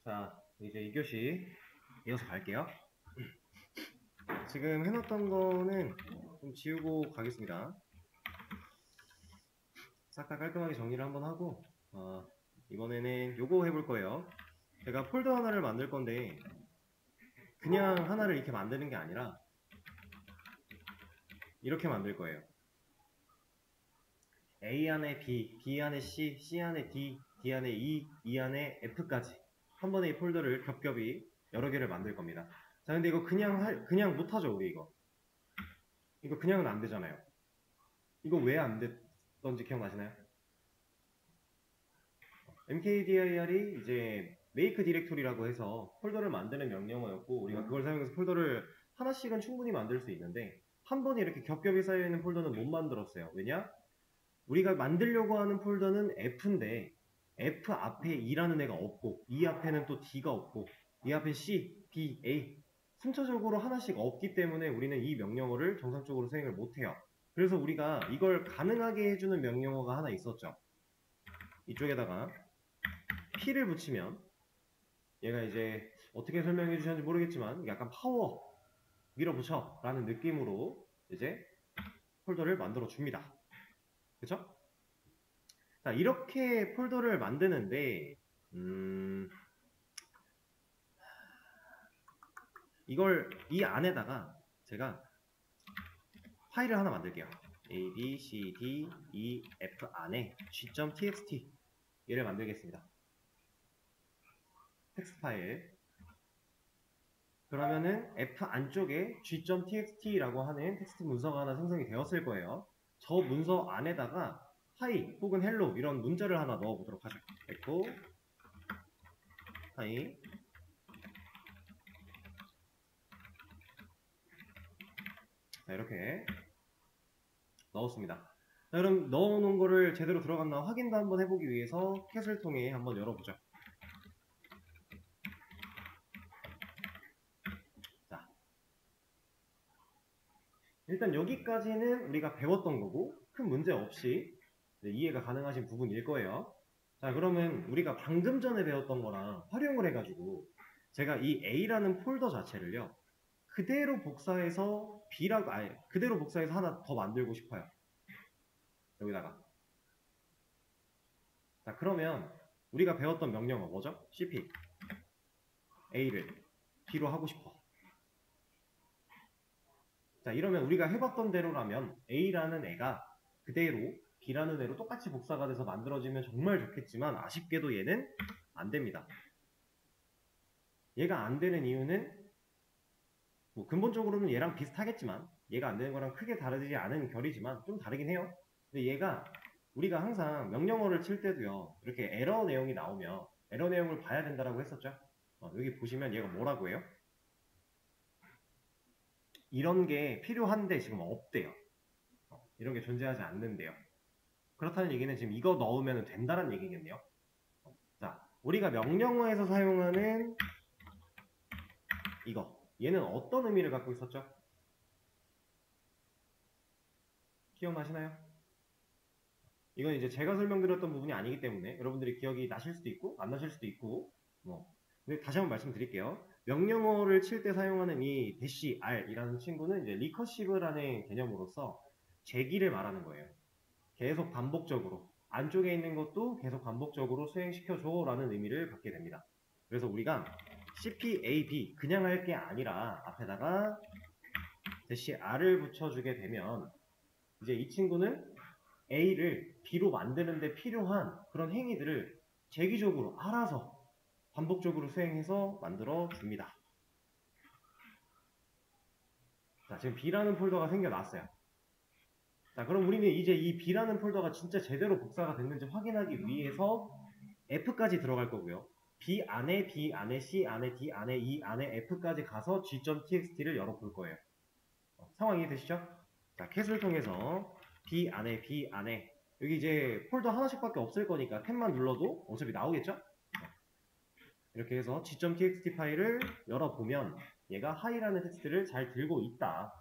자, 이제 2교시 이어서 갈게요. 지금 해놨던 거는 좀 지우고 가겠습니다. 싹 다 깔끔하게 정리를 한번 하고 이번에는 요거 해볼 거예요. 제가 폴더 하나를 만들 건데 그냥 하나를 이렇게 만드는 게 아니라 이렇게 만들 거예요. A 안에 B, B 안에 C, C 안에 D, D 안에 E, E 안에 F까지 한 번에 이 폴더를 겹겹이 여러 개를 만들 겁니다. 자, 근데 이거 그냥 못하죠, 우리 이거. 이거 그냥은 안 되잖아요. 이거 왜 안 됐던지 기억나시나요? mkdir이 이제 make 디렉토리라고 해서 폴더를 만드는 명령어였고 우리가 그걸 사용해서 폴더를 하나씩은 충분히 만들 수 있는데 한 번에 이렇게 겹겹이 쌓여있는 폴더는 못 만들었어요. 왜냐? 우리가 만들려고 하는 폴더는 F인데 F 앞에 E라는 애가 없고 E 앞에는 또 D가 없고 E 앞에 C, B, A 순차적으로 하나씩 없기 때문에 우리는 이 명령어를 정상적으로 수행을 못해요. 그래서 우리가 이걸 가능하게 해주는 명령어가 하나 있었죠. 이쪽에다가 P를 붙이면 얘가 이제 어떻게 설명해 주셨는지 모르겠지만 약간 파워 밀어붙여 라는 느낌으로 이제 폴더를 만들어 줍니다. 그쵸? 자, 이렇게 폴더를 만드는데 이걸 이 안에다가 제가 파일을 하나 만들게요. A, B, C, D, E, F 안에 g.txt 얘를 만들겠습니다. 텍스트 파일. 그러면은 F 안쪽에 g.txt라고 하는 텍스트 문서가 하나 생성이 되었을 거예요. 저 문서 안에다가 하이 혹은 헬로 이런 문자를 하나 넣어보도록 하죠. 에코 하이 자, 이렇게 넣었습니다. 자, 그럼 넣어놓은 거를 제대로 들어갔나 확인도 한번 해보기 위해서 캣을 통해 한번 열어보죠. 자, 일단 여기까지는 우리가 배웠던 거고 큰 문제 없이 이해가 가능하신 부분일 거예요. 자, 그러면 우리가 방금 전에 배웠던 거랑 활용을 해가지고 제가 이 A라는 폴더 자체를요 그대로 복사해서 그대로 복사해서 하나 더 만들고 싶어요. 여기다가. 자, 그러면 우리가 배웠던 명령어 뭐죠? cp A를 B로 하고 싶어. 자, 이러면 우리가 해봤던 대로라면 A라는 애가 그대로 B라는 애로 똑같이 복사가 돼서 만들어지면 정말 좋겠지만 아쉽게도 얘는 안 됩니다. 얘가 안 되는 이유는 뭐 근본적으로는 얘랑 비슷하겠지만 얘가 안 되는 거랑 크게 다르지 않은 결이지만 좀 다르긴 해요. 근데 얘가 우리가 항상 명령어를 칠 때도요 이렇게 에러 내용이 나오면 에러 내용을 봐야 된다라고 했었죠. 여기 보시면 얘가 뭐라고 해요? 이런 게 필요한데 지금 없대요. 이런 게 존재하지 않는데요. 그렇다는 얘기는 지금 이거 넣으면 된다는 얘기겠네요. 자, 우리가 명령어에서 사용하는 이거 얘는 어떤 의미를 갖고 있었죠? 기억나시나요? 이건 이제 제가 설명드렸던 부분이 아니기 때문에 여러분들이 기억이 나실 수도 있고 안 나실 수도 있고 근데 다시 한번 말씀드릴게요. 명령어를 칠 때 사용하는 이 -r이라는 친구는 이제 리커시브라는 개념으로서 재기를 말하는 거예요. 계속 반복적으로 안쪽에 있는 것도 계속 반복적으로 수행시켜줘 라는 의미를 갖게 됩니다. 그래서 우리가 cpab 그냥 할 게 아니라 앞에다가 -r을 붙여주게 되면 이제 이 친구는 A를 B로 만드는데 필요한 그런 행위들을 재기적으로 알아서 반복적으로 수행해서 만들어 줍니다. 자, 지금 B라는 폴더가 생겨났어요. 자, 그럼 우리는 이제 이 B라는 폴더가 진짜 제대로 복사가 됐는지 확인하기 위해서 F까지 들어갈 거고요. B 안에 C 안에 D 안에 E 안에 F까지 가서 g.txt를 열어볼 거예요. 상황 이해되시죠? 자, 캣을 통해서 B 안에 여기 이제 폴더 하나씩밖에 없을 거니까 탭만 눌러도 어차피 나오겠죠? 이렇게 해서 g.txt 파일을 열어보면 얘가 hi라는 텍스트를 잘 들고 있다.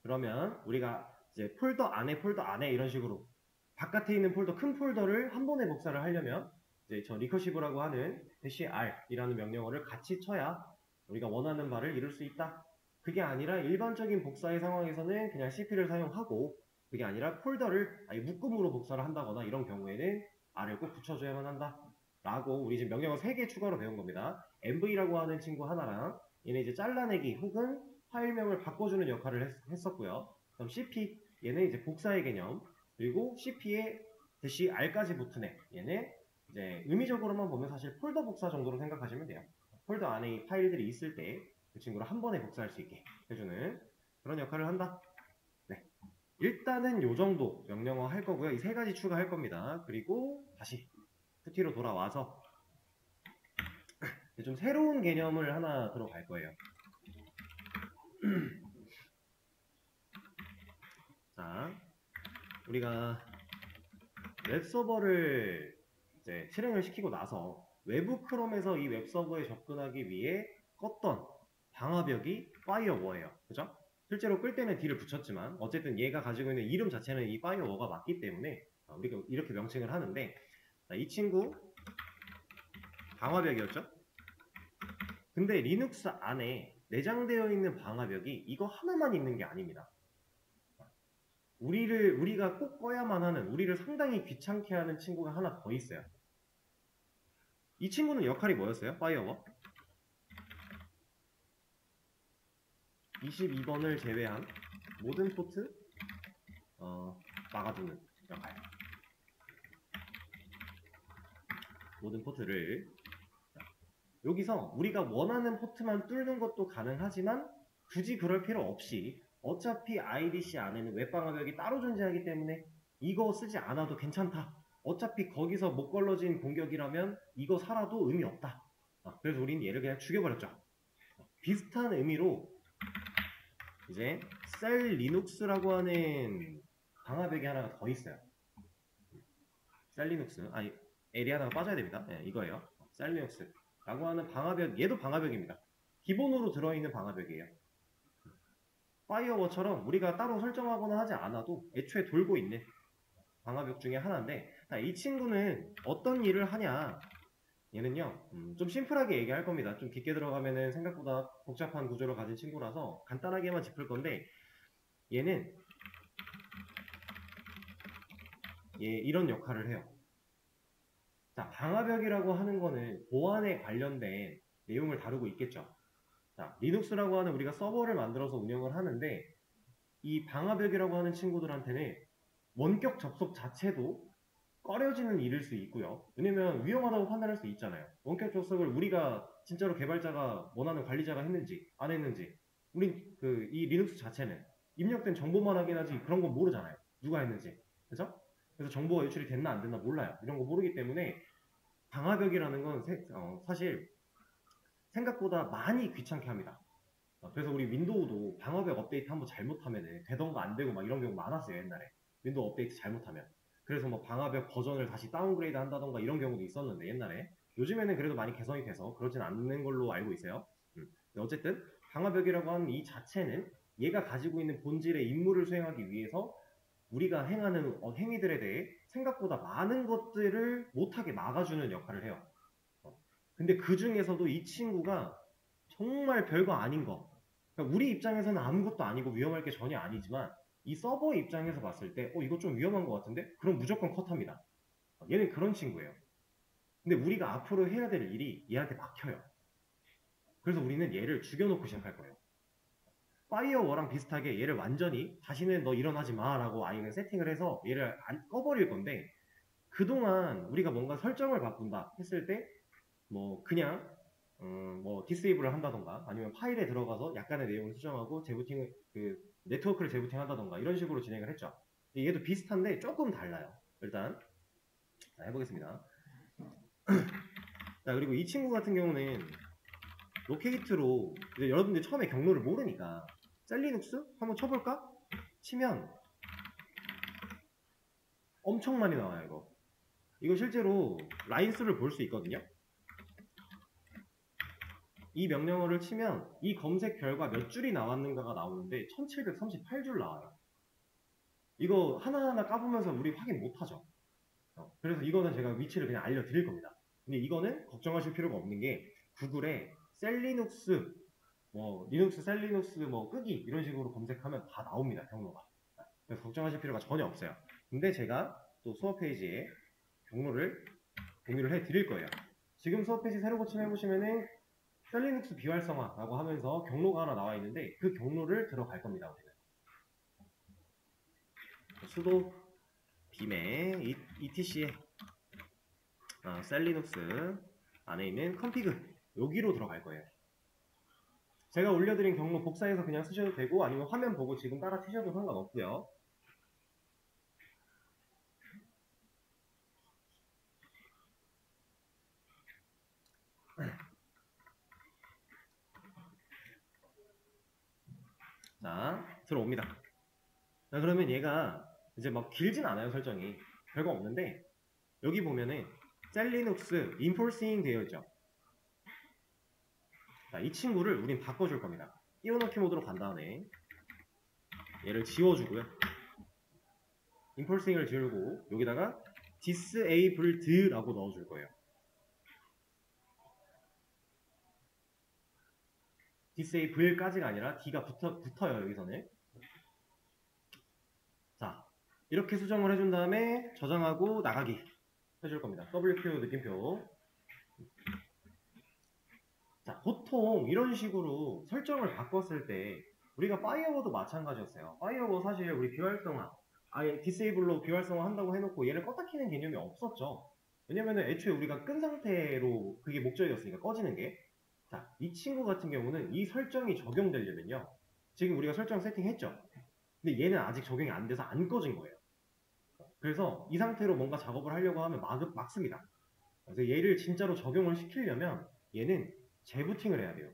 그러면 우리가 이제 폴더 안에 이런 식으로 바깥에 있는 폴더, 큰 폴더를 한 번에 복사를 하려면 이제 저 리커시브라고 하는 -r이라는 명령어를 같이 쳐야 우리가 원하는 바를 이룰 수 있다. 그게 아니라 일반적인 복사의 상황에서는 그냥 cp를 사용하고, 그게 아니라 폴더를 아예 묶음으로 복사를 한다거나 이런 경우에는 r을 꼭 붙여줘야만 한다 라고 우리 지금 명령어 3개 추가로 배운 겁니다. mv라고 하는 친구 하나랑 얘는 이제 잘라내기 혹은 파일명을 바꿔주는 역할을 했었고요. 그럼 cp, 얘는 이제 복사의 개념, 그리고 cp에 -r까지 붙은 애, 얘는 이제 의미적으로만 보면 사실 폴더 복사 정도로 생각하시면 돼요. 폴더 안에 이 파일들이 있을 때 그 친구를 한 번에 복사할 수 있게 해주는 그런 역할을 한다. 네. 일단은 요 정도 명령어 할 거고요. 이 3가지 추가할 겁니다. 그리고 다시 푸티로 돌아와서 좀 새로운 개념을 하나 들어갈 거예요. 자, 우리가 웹서버를 이제 실행을 시키고 나서 외부 크롬에서 이 웹서버에 접근하기 위해 껐던 방화벽이 파이어워예요. 그죠? 실제로 끌 때는 D를 붙였지만 어쨌든 얘가 가지고 있는 이름 자체는 이 파이어워가 맞기 때문에 우리가 이렇게 명칭을 하는데, 이 친구 방화벽이었죠? 근데 리눅스 안에 내장되어 있는 방화벽이 이거 하나만 있는 게 아닙니다. 우리가 꼭 꺼야만 하는, 우리를 상당히 귀찮게 하는 친구가 하나 더 있어요. 이 친구는 역할이 뭐였어요? 파이어워 22번을 제외한 모든 포트 막아두는 역할. 모든 포트를 여기서 우리가 원하는 포트만 뚫는 것도 가능하지만 굳이 그럴 필요 없이 어차피 IDC 안에는 웹방화벽이 따로 존재하기 때문에 이거 쓰지 않아도 괜찮다. 어차피 거기서 못 걸러진 공격이라면 이거 살아도 의미 없다. 그래서 우린 얘를 그냥 죽여버렸죠. 비슷한 의미로 이제 셀 리눅스라고 하는 방화벽이 하나가 더 있어요. 셀 리눅스, 아니 L이 하나가 빠져야 됩니다. 네, 이거예요. 셀 리눅스라고 하는 방화벽, 얘도 방화벽입니다. 기본으로 들어있는 방화벽이에요. 파이어워처럼 우리가 따로 설정하거나 하지 않아도 애초에 돌고 있는 방화벽 중에 하나인데, 이 친구는 어떤 일을 하냐, 얘는요 좀 심플하게 얘기할 겁니다. 좀 깊게 들어가면은 생각보다 복잡한 구조를 가진 친구라서 간단하게만 짚을 건데, 얘는 이런 역할을 해요. 자, 방화벽이라고 하는 거는 보안에 관련된 내용을 다루고 있겠죠. 자, 리눅스라고 하는 우리가 서버를 만들어서 운영을 하는데, 이 방화벽이라고 하는 친구들한테는 원격 접속 자체도 꺼려지는 일일 수 있고요. 왜냐면 위험하다고 판단할 수 있잖아요. 원격 접속을 우리가 진짜로 개발자가 원하는 관리자가 했는지 안 했는지, 우린 이 리눅스 자체는 입력된 정보만 확인하지 그런 건 모르잖아요. 누가 했는지. 그죠? 그래서 정보가 유출이 됐나 안 됐나 몰라요. 이런 거 모르기 때문에 방화벽이라는 건 사실 생각보다 많이 귀찮게 합니다. 그래서 우리 윈도우도 방화벽 업데이트 한번 잘못하면 되던가 안 되고 막 이런 경우 많았어요. 옛날에 윈도우 업데이트 잘못하면. 그래서 뭐 방화벽 버전을 다시 다운그레이드 한다던가 이런 경우도 있었는데 옛날에. 요즘에는 그래도 많이 개선이 돼서 그러진 않는 걸로 알고 있어요. 어쨌든 방화벽이라고 하는 이 자체는 얘가 가지고 있는 본질의 임무를 수행하기 위해서 우리가 행하는 행위들에 대해 생각보다 많은 것들을 못하게 막아주는 역할을 해요. 근데 그 중에서도 이 친구가 정말 별거 아닌 거, 그러니까 우리 입장에서는 아무것도 아니고 위험할 게 전혀 아니지만 이 서버 입장에서 봤을 때 이거 좀 위험한 것 같은데? 그럼 무조건 컷합니다. 얘는 그런 친구예요. 근데 우리가 앞으로 해야 될 일이 얘한테 막혀요. 그래서 우리는 얘를 죽여놓고 시작할 거예요. 파이어워랑 비슷하게 얘를 완전히 다시는 너 일어나지 마 라고 아예 그냥 세팅을 해서 얘를 꺼버릴 건데, 그동안 우리가 뭔가 설정을 바꾼다 했을 때 뭐 그냥 뭐 디세이블을 한다던가 아니면 파일에 들어가서 약간의 내용을 수정하고 재부팅을 네트워크를 재부팅한다던가 이런 식으로 진행을 했죠. 얘도 비슷한데 조금 달라요. 일단 해보겠습니다. 자, 그리고 이 친구 같은 경우는 로케이트로 여러분들 처음에 경로를 모르니까 셀리눅스 한번 쳐볼까? 치면 엄청 많이 나와요. 이거 실제로 라인수를 볼 수 있거든요. 이 명령어를 치면 이 검색 결과 몇 줄이 나왔는가가 나오는데 1738줄 나와요. 이거 하나하나 까보면서 우리 확인 못하죠. 그래서 이거는 제가 위치를 그냥 알려드릴 겁니다. 근데 이거는 걱정하실 필요가 없는 게 구글에 셀리눅스 리눅스, 셀리눅스 끄기 이런 식으로 검색하면 다 나옵니다. 경로가. 그래서 걱정하실 필요가 전혀 없어요. 근데 제가 또 수업 페이지에 경로를 공유를 해 드릴 거예요. 지금 수업 페이지 새로 고침해 보시면은 셀리눅스 비활성화라고 하면서 경로가 하나 나와 있는데 그 경로를 들어갈 겁니다. 우리는 수도 빔의 etc에 셀리눅스 안에 있는 컨피그 여기로 들어갈 거예요. 제가 올려드린 경로 복사해서 그냥 쓰셔도 되고 아니면 화면 보고 지금 따라 치셔도 상관없고요. 자, 들어옵니다. 자, 그러면 얘가 이제 막 길진 않아요, 설정이. 별거 없는데 여기 보면은 셀리눅스 인포싱 되어 있죠. 자, 이 친구를 우린 바꿔줄 겁니다. 띄워넣기 모드로 간 다음에 얘를 지워주고요. 인폴싱을 지우고 여기다가 disabled라고 넣어줄 거예요. disable까지가 아니라 D가 붙어요, 여기서는. 자, 이렇게 수정을 해준 다음에 저장하고 나가기 해줄 겁니다. WQ 느낌표. 자, 보통 이런 식으로 설정을 바꿨을 때 우리가 파이어워도 마찬가지였어요. 파이어워 사실 우리 비활성화 아예 디세이블로 비활성화 한다고 해놓고 얘를 껐다 키는 개념이 없었죠. 왜냐면은 애초에 우리가 끈 상태로 그게 목적이었으니까 꺼지는 게. 자, 이 친구 같은 경우는 이 설정이 적용되려면요. 지금 우리가 설정 세팅했죠. 근데 얘는 아직 적용이 안 돼서 안 꺼진 거예요. 그래서 이 상태로 뭔가 작업을 하려고 하면 막습니다. 그래서 얘를 진짜로 적용을 시키려면 얘는 재부팅을 해야 돼요.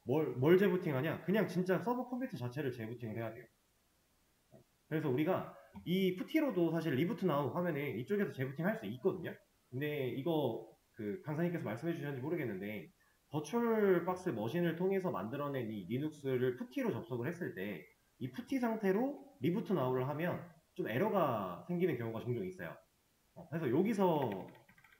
뭘 재부팅하냐? 그냥 진짜 서버 컴퓨터 자체를 재부팅을 해야 돼요. 그래서 우리가 이 푸티로도 사실 리부트 나우 화면에 이쪽에서 재부팅 할 수 있거든요. 근데 이거 그 강사님께서 말씀해 주셨는지 모르겠는데 버추얼 박스 머신을 통해서 만들어낸 이 리눅스를 푸티로 접속을 했을 때 이 푸티 상태로 리부트 나우를 하면 좀 에러가 생기는 경우가 종종 있어요. 그래서 여기서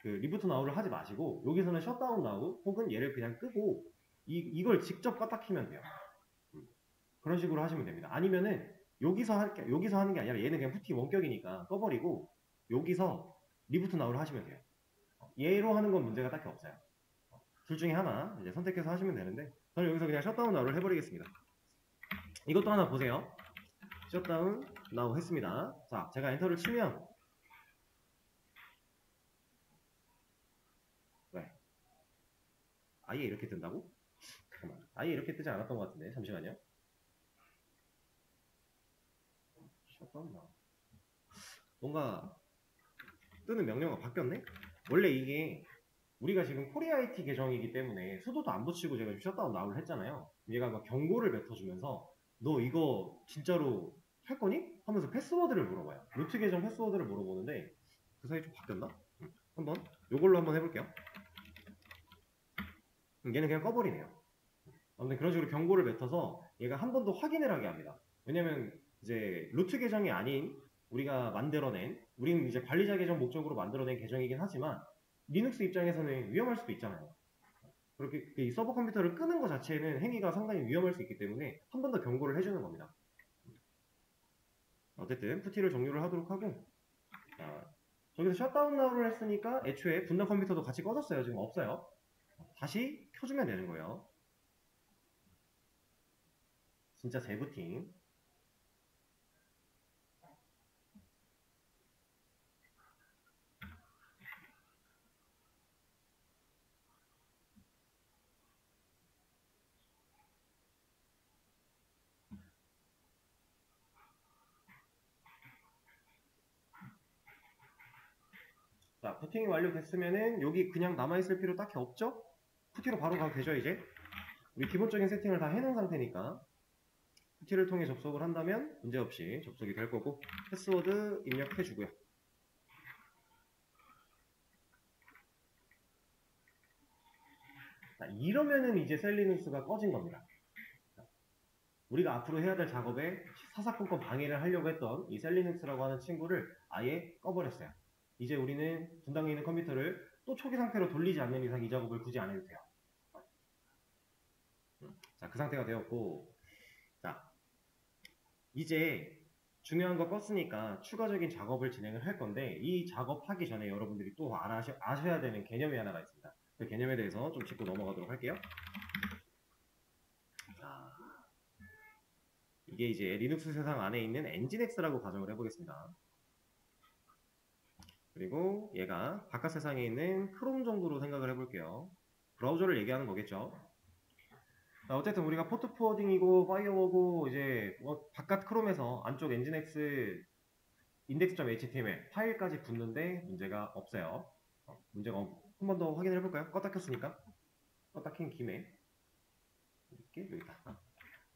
그 리부트 나우를 하지 마시고 여기서는 셧다운 나우 혹은 얘를 그냥 끄고 이걸 직접 껐다 키면 돼요. 그런 식으로 하시면 됩니다. 아니면은 여기서 하는 게 아니라 얘는 그냥 푸티 원격이니까 꺼버리고 여기서 리부트 나우를 하시면 돼요. 얘로 하는 건 문제가 딱히 없어요. 둘 중에 하나 이제 선택해서 하시면 되는데 저는 여기서 그냥 셧다운 나우를 해버리겠습니다. 이것도 하나 보세요. 셧다운 나우 했습니다. 자, 제가 엔터를 치면 왜? 아예 이렇게 뜬다고? 잠깐만, 아예 이렇게 뜨지 않았던 것 같은데 잠시만요. 셧다운 나우 뭔가 뜨는 명령어가 바뀌었네? 원래 이게 우리가 지금 코리아 IT 계정이기 때문에 수도도 안 붙이고 제가 셧다운 나우를 했잖아요. 얘가 막 경고를 뱉어주면서 너 이거 진짜로 할 거니? 하면서 패스워드를 물어봐요. 루트 계정 패스워드를 물어보는데 그 사이 좀 바뀌었나? 한번 요걸로 한번 해볼게요. 얘는 그냥 꺼버리네요. 아무튼 그런 식으로 경고를 뱉어서 얘가 한 번 더 확인을 하게 합니다. 왜냐면 이제 루트 계정이 아닌 우리가 만들어낸 우리는 이제 관리자 계정 목적으로 만들어낸 계정이긴 하지만 리눅스 입장에서는 위험할 수도 있잖아요. 그렇게 이 서버 컴퓨터를 끄는 것 자체는 행위가 상당히 위험할 수 있기 때문에 한 번 더 경고를 해주는 겁니다. 어쨌든 푸티를 종료를 하도록 하고 자, 저기서 셧다운 나우를 했으니까 애초에 분당 컴퓨터도 같이 꺼졌어요. 지금 없어요. 다시 켜주면 되는 거예요. 진짜 재부팅. 자, 부팅이 완료됐으면은 여기 그냥 남아있을 필요 딱히 없죠? 푸티로 바로 가도 되죠, 이제? 우리 기본적인 세팅을 다 해놓은 상태니까 푸티를 통해 접속을 한다면 문제없이 접속이 될 거고 패스워드 입력해주고요. 자, 이러면은 이제 셀리눅스가 꺼진 겁니다. 우리가 앞으로 해야 될 작업에 사사건건 방해를 하려고 했던 이 셀리눅스라고 하는 친구를 아예 꺼버렸어요. 이제 우리는 분당에 있는 컴퓨터를 또 초기 상태로 돌리지 않는 이상 이 작업을 굳이 안 해도 돼요. 자, 그 상태가 되었고, 자, 이제 중요한 거 껐으니까 추가적인 작업을 진행을 할 건데, 이 작업하기 전에 여러분들이 또 아셔야 되는 개념이 하나가 있습니다. 그 개념에 대해서 좀 짚고 넘어가도록 할게요. 자, 이게 이제 리눅스 세상 안에 있는 엔진엑스라고 가정을 해보겠습니다. 그리고 얘가 바깥 세상에 있는 크롬 정도로 생각을 해볼게요. 브라우저를 얘기하는 거겠죠. 자, 어쨌든 우리가 포트 포워딩이고 파이어워고 이제 뭐 바깥 크롬에서 안쪽 엔진엑스 index.html 파일까지 붙는데 문제가 없어요. 한 번 더 확인해 볼까요? 껐다 켰으니까. 껐다 킨 김에 이렇게 여기 있다.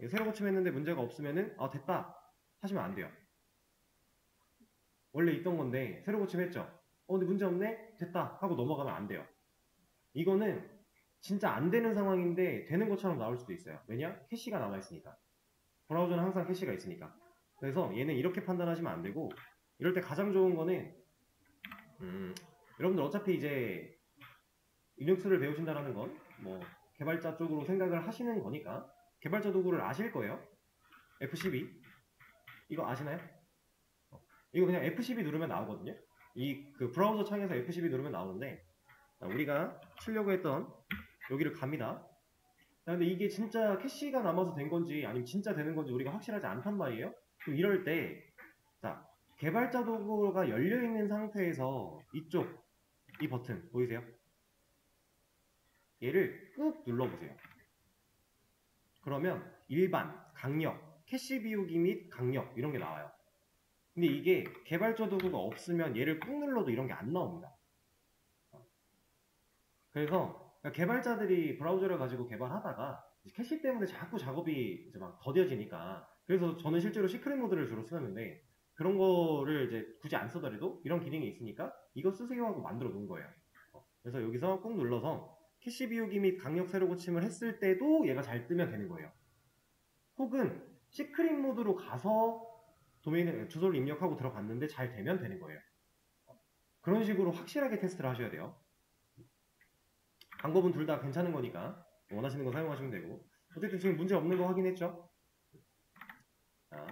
새로 고침했는데 문제가 없으면은 됐다 하시면 안 돼요. 원래 있던 건데 새로 고침했죠. 근데 문제 없네? 됐다 하고 넘어가면 안 돼요. 이거는 진짜 안 되는 상황인데 되는 것처럼 나올 수도 있어요. 왜냐? 캐시가 남아 있으니까. 브라우저는 항상 캐시가 있으니까. 그래서 얘는 이렇게 판단하시면 안 되고, 이럴 때 가장 좋은 거는 여러분들 어차피 이제 리눅스를 배우신다는 건 뭐 개발자 쪽으로 생각을 하시는 거니까 개발자 도구를 아실 거예요. F12 이거 아시나요? 이거 그냥 F12 누르면 나오거든요. 이 그 브라우저 창에서 F12 누르면 나오는데, 우리가 치려고 했던 여기를 갑니다. 근데 이게 진짜 캐시가 남아서 된 건지 아니면 진짜 되는 건지 우리가 확실하지 않단 말이에요. 그럼 이럴 때, 자, 개발자 도구가 열려 있는 상태에서 이쪽 이 버튼 보이세요? 얘를 꾹 눌러보세요. 그러면 일반, 강력, 캐시 비우기 및 강력 이런 게 나와요. 근데 이게 개발자 도구가 없으면 얘를 꾹 눌러도 이런 게 안 나옵니다. 그래서 개발자들이 브라우저를 가지고 개발하다가 캐시 때문에 자꾸 작업이 이제 막 더뎌지니까, 그래서 저는 실제로 시크릿 모드를 주로 쓰는데 그런 거를 이제 굳이 안 쓰더라도 이런 기능이 있으니까 이거 쓰세요 하고 만들어 놓은 거예요. 그래서 여기서 꾹 눌러서 캐시 비우기 및 강력 세로 고침을 했을 때도 얘가 잘 뜨면 되는 거예요. 혹은 시크릿 모드로 가서 도메인 주소를 입력하고 들어갔는데 잘 되면 되는 거예요. 그런 식으로 확실하게 테스트를 하셔야 돼요. 방법은 둘 다 괜찮은 거니까 원하시는 거 사용하시면 되고, 어쨌든 지금 문제 없는 거 확인했죠? 자,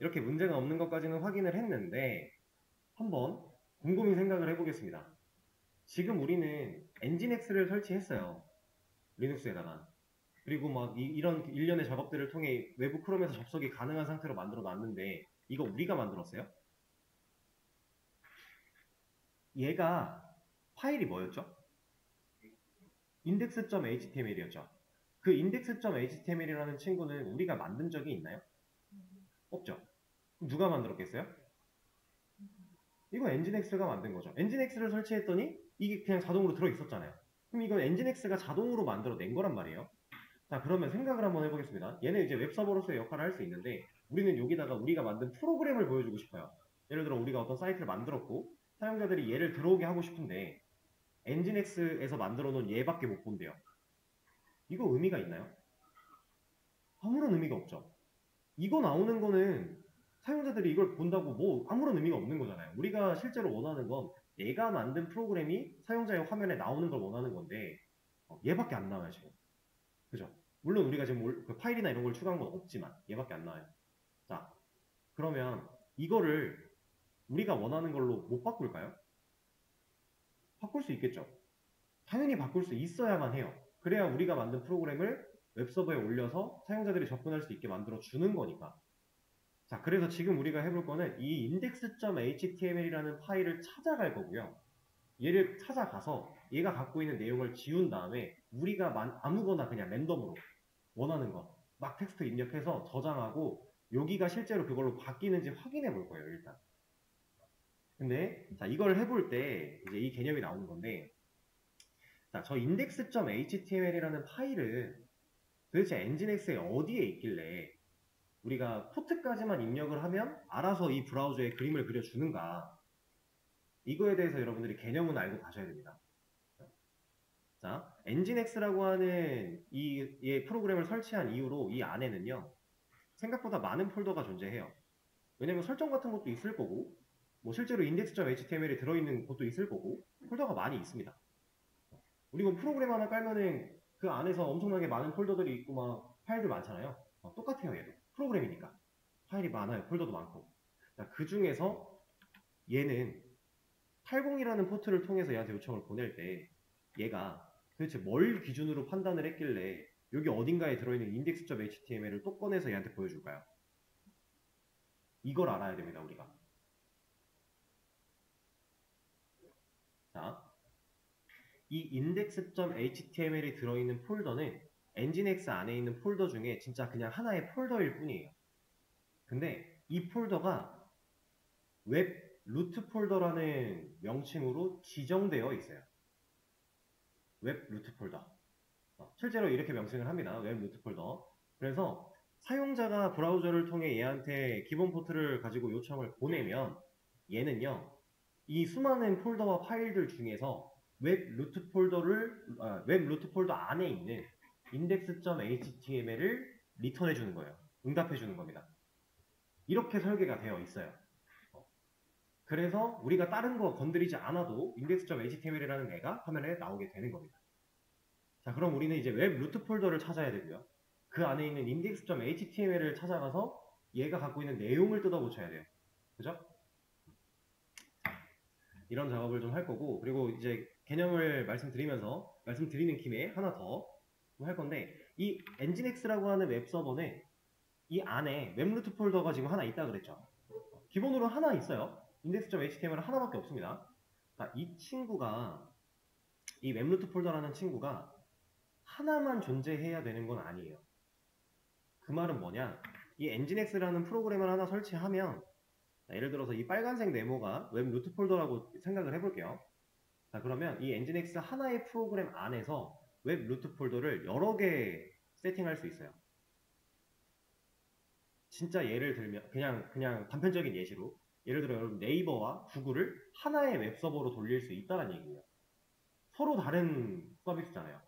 이렇게 문제가 없는 것까지는 확인을 했는데 한번 곰곰이 생각을 해보겠습니다. 지금 우리는 엔진엑스를 설치했어요. 리눅스에다가. 그리고 막 이런 일련의 작업들을 통해 외부 크롬에서 접속이 가능한 상태로 만들어 놨는데 이거 우리가 만들었어요? 얘가 파일이 뭐였죠? index.html이었죠. 그 index.html이라는 친구는 우리가 만든 적이 있나요? 없죠. 누가 만들었겠어요? 이건 엔진엑스가 만든 거죠. 엔진엑스를 설치했더니 이게 그냥 자동으로 들어있었잖아요. 그럼 이건 엔진엑스가 자동으로 만들어낸 거란 말이에요. 자, 그러면 생각을 한번 해보겠습니다. 얘는 이제 웹서버로서의 역할을 할 수 있는데 우리는 여기다가 우리가 만든 프로그램을 보여주고 싶어요. 예를 들어 우리가 어떤 사이트를 만들었고 사용자들이 얘를 들어오게 하고 싶은데 엔진엑스에서 만들어 놓은 얘밖에 못 본대요. 이거 의미가 있나요? 아무런 의미가 없죠. 이거 나오는 거는 사용자들이 이걸 본다고 뭐 아무런 의미가 없는 거잖아요. 우리가 실제로 원하는 건 얘가 만든 프로그램이 사용자의 화면에 나오는 걸 원하는 건데 얘밖에 안 나와요 지금. 그죠? 물론 우리가 지금 그 파일이나 이런 걸 추가한 건 없지만 얘밖에 안 나와요. 자, 그러면 이거를 우리가 원하는 걸로 못 바꿀까요? 바꿀 수 있겠죠. 당연히 바꿀 수 있어야만 해요. 그래야 우리가 만든 프로그램을 웹서버에 올려서 사용자들이 접근할 수 있게 만들어 주는 거니까. 자, 그래서 지금 우리가 해볼 거는 이 index.html이라는 파일을 찾아갈 거고요. 얘를 찾아가서 얘가 갖고 있는 내용을 지운 다음에 우리가 아무거나 그냥 랜덤으로 원하는 거 막 텍스트 입력해서 저장하고 여기가 실제로 그걸로 바뀌는지 확인해 볼 거예요, 일단. 근데 자, 이걸 해볼 때 이제 이 개념이 나오는 건데, 자, 저 index.html이라는 파일은 도대체 엔진엑스에 어디에 있길래 우리가 포트까지만 입력을 하면 알아서 이 브라우저에 그림을 그려주는가, 이거에 대해서 여러분들이 개념은 알고 가셔야 됩니다. 자, 엔진엑스라고 하는 이 프로그램을 설치한 이후로 이 안에는요 생각보다 많은 폴더가 존재해요. 왜냐면 설정 같은 것도 있을 거고 뭐 실제로 index.html이 들어있는 곳도 있을 거고 폴더가 많이 있습니다. 우리가 프로그램 하나 깔면은 그 안에서 엄청나게 많은 폴더들이 있고 막 파일들 많잖아요. 똑같아요. 얘도 프로그램이니까 파일이 많아요. 폴더도 많고. 그 중에서 얘는 80이라는 포트를 통해서 얘한테 요청을 보낼 때 얘가 도대체 뭘 기준으로 판단을 했길래 여기 어딘가에 들어있는 index.html을 또 꺼내서 얘한테 보여줄까요? 이걸 알아야 됩니다. 우리가. 자, 이 index.html이 들어있는 폴더는 nginx 안에 있는 폴더 중에 진짜 그냥 하나의 폴더일 뿐이에요. 근데 이 폴더가 웹 루트 폴더라는 명칭으로 지정되어 있어요. 웹 루트 폴더. 실제로 이렇게 명칭을 합니다. 웹 루트 폴더. 그래서 사용자가 브라우저를 통해 얘한테 기본 포트를 가지고 요청을 보내면 얘는요, 이 수많은 폴더와 파일들 중에서 웹 루트 폴더 안에 있는 index.html을 리턴해 주는 거예요. 응답해 주는 겁니다. 이렇게 설계가 되어 있어요. 그래서 우리가 다른 거 건드리지 않아도 index.html이라는 애가 화면에 나오게 되는 겁니다. 자, 그럼 우리는 이제 웹 루트 폴더를 찾아야 되고요. 그 안에 있는 index.html을 찾아가서 얘가 갖고 있는 내용을 뜯어 고쳐야 돼요. 그죠? 이런 작업을 좀 할 거고, 그리고 이제 개념을 말씀드리는 김에 하나 더 할 건데, 이 nginx라고 하는 웹 서버는 이 안에 웹 루트 폴더가 지금 하나 있다 그랬죠. 기본으로 하나 있어요. index.html은 하나밖에 없습니다. 자, 이 웹 루트 폴더라는 친구가 하나만 존재해야 되는 건 아니에요. 그 말은 뭐냐? 이 nginx라는 프로그램을 하나 설치하면, 예를 들어서 이 빨간색 네모가 웹 루트 폴더라고 생각을 해볼게요. 자, 그러면 이 nginx 하나의 프로그램 안에서 웹 루트 폴더를 여러 개 세팅할 수 있어요. 진짜 예를 들면 그냥 단편적인 예시로 예를 들어 여러분 네이버와 구글을 하나의 웹서버로 돌릴 수 있다는 얘기예요. 서로 다른 서비스잖아요.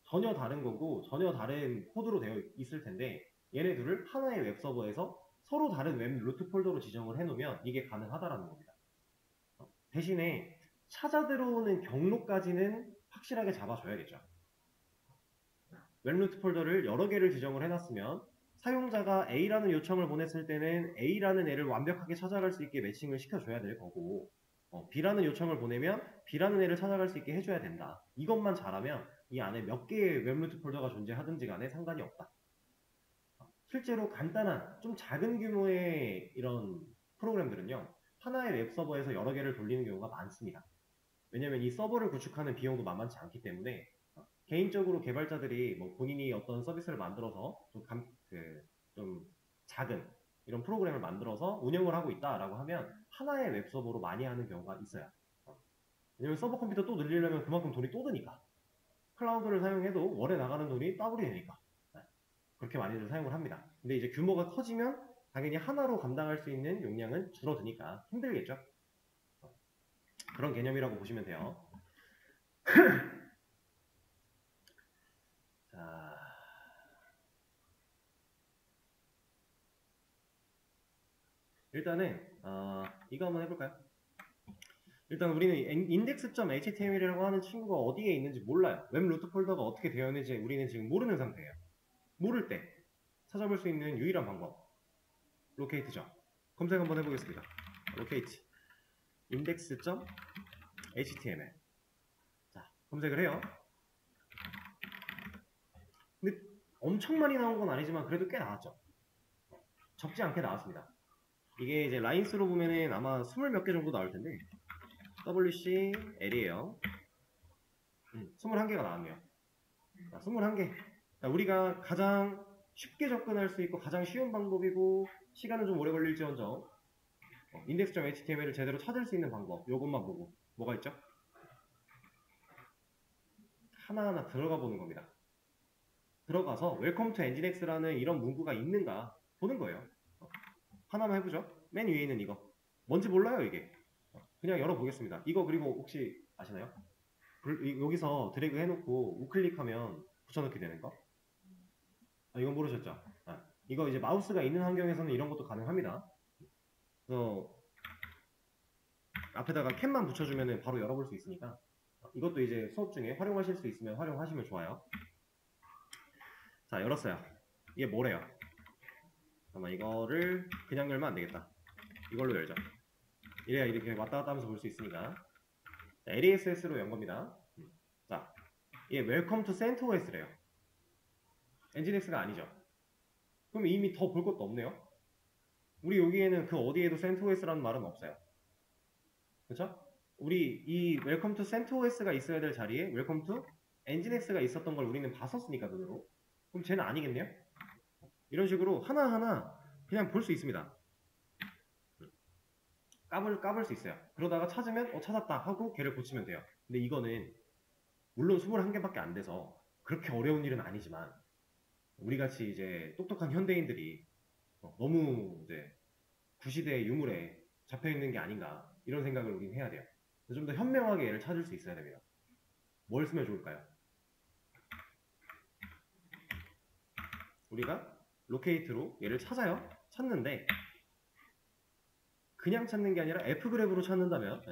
전혀 다른 거고 전혀 다른 코드로 되어 있을 텐데 얘네들을 하나의 웹서버에서 서로 다른 웹 루트 폴더로 지정을 해놓으면 이게 가능하다라는 겁니다. 대신에 찾아 들어오는 경로까지는 확실하게 잡아줘야겠죠. 웹 루트 폴더를 여러 개를 지정을 해놨으면 사용자가 A라는 요청을 보냈을 때는 A라는 애를 완벽하게 찾아갈 수 있게 매칭을 시켜줘야 될 거고 B라는 요청을 보내면 B라는 애를 찾아갈 수 있게 해줘야 된다. 이것만 잘하면 이 안에 몇 개의 웹 루트 폴더가 존재하든지 간에 상관이 없다. 실제로 간단한 좀 작은 규모의 이런 프로그램들은요. 하나의 웹 서버에서 여러 개를 돌리는 경우가 많습니다. 왜냐면 이 서버를 구축하는 비용도 만만치 않기 때문에 개인적으로 개발자들이 뭐 본인이 어떤 서비스를 만들어서 좀 작은 이런 프로그램을 만들어서 운영을 하고 있다라고 하면 하나의 웹 서버로 많이 하는 경우가 있어요. 왜냐면 서버 컴퓨터 또 늘리려면 그만큼 돈이 또 드니까. 클라우드를 사용해도 월에 나가는 돈이 더블이 되니까. 그렇게 많이들 사용을 합니다. 근데 이제 규모가 커지면 당연히 하나로 감당할 수 있는 용량은 줄어드니까 힘들겠죠. 그런 개념이라고 보시면 돼요. 자, 일단은 이거 한번 해볼까요? 일단 우리는 index.html이라고 하는 친구가 어디에 있는지 몰라요. 웹 루트 폴더가 어떻게 되어 있는지 우리는 지금 모르는 상태예요. 모를 때 찾아볼 수 있는 유일한 방법 로케이트죠. 검색 한번 해보겠습니다. 로케이트 index.html 자, 검색을 해요. 근데 엄청 많이 나온 건 아니지만 그래도 꽤 나왔죠. 적지 않게 나왔습니다. 이게 이제 라인스로 보면은 아마 20몇 개 정도 나올 텐데 WCL이에요. 21개가 나왔네요. 자, 21개. 자, 우리가 가장 쉽게 접근할 수 있고 가장 쉬운 방법이고 시간은 좀 오래 걸릴지언정 index.html을 제대로 찾을 수 있는 방법 요것만 보고 뭐가 있죠? 하나하나 들어가 보는 겁니다. 들어가서 Welcome to nginx라는 이런 문구가 있는가 보는 거예요. 하나만 해보죠. 맨 위에 있는 이거 뭔지 몰라요 이게. 그냥 열어보겠습니다. 이거 그리고 혹시 아시나요? 여기서 드래그 해놓고 우클릭하면 붙여넣기 되는 거? 이건 모르셨죠? 이거 이제 마우스가 있는 환경에서는 이런 것도 가능합니다. 그래서 앞에다가 캡만 붙여주면 바로 열어볼 수 있으니까 이것도 이제 수업 중에 활용하실 수 있으면 활용하시면 좋아요. 자, 열었어요. 이게 뭐래요? 잠깐만, 이거를 그냥 열면 안 되겠다. 이걸로 열자. 이래야 이렇게 왔다 갔다 하면서 볼 수 있으니까. 자, LESS로 연 겁니다. 자, 이게 Welcome to CentOS래요. 엔진엑스가 아니죠. 그럼 이미 더 볼 것도 없네요. 우리 여기에는 그 어디에도 CentOS라는 말은 없어요. 그쵸? 우리 이 Welcome to CentOS가 있어야 될 자리에 Welcome to 엔진엑스가 있었던 걸 우리는 봤었으니까 눈으로. 그럼 쟤는 아니겠네요? 이런 식으로 하나하나 그냥 볼 수 있습니다. 까볼 수 있어요. 그러다가 찾으면 찾았다 하고 걔를 고치면 돼요. 근데 이거는 물론 21개밖에 안 돼서 그렇게 어려운 일은 아니지만 우리같이 이제 똑똑한 현대인들이 너무 이제 구시대의 유물에 잡혀있는 게 아닌가 이런 생각을 우리는 해야 돼요. 좀 더 현명하게 얘를 찾을 수 있어야 됩니다. 뭘 쓰면 좋을까요? 우리가 로케이트로 얘를 찾아요. 찾는데 그냥 찾는 게 아니라 fgrep으로 찾는다면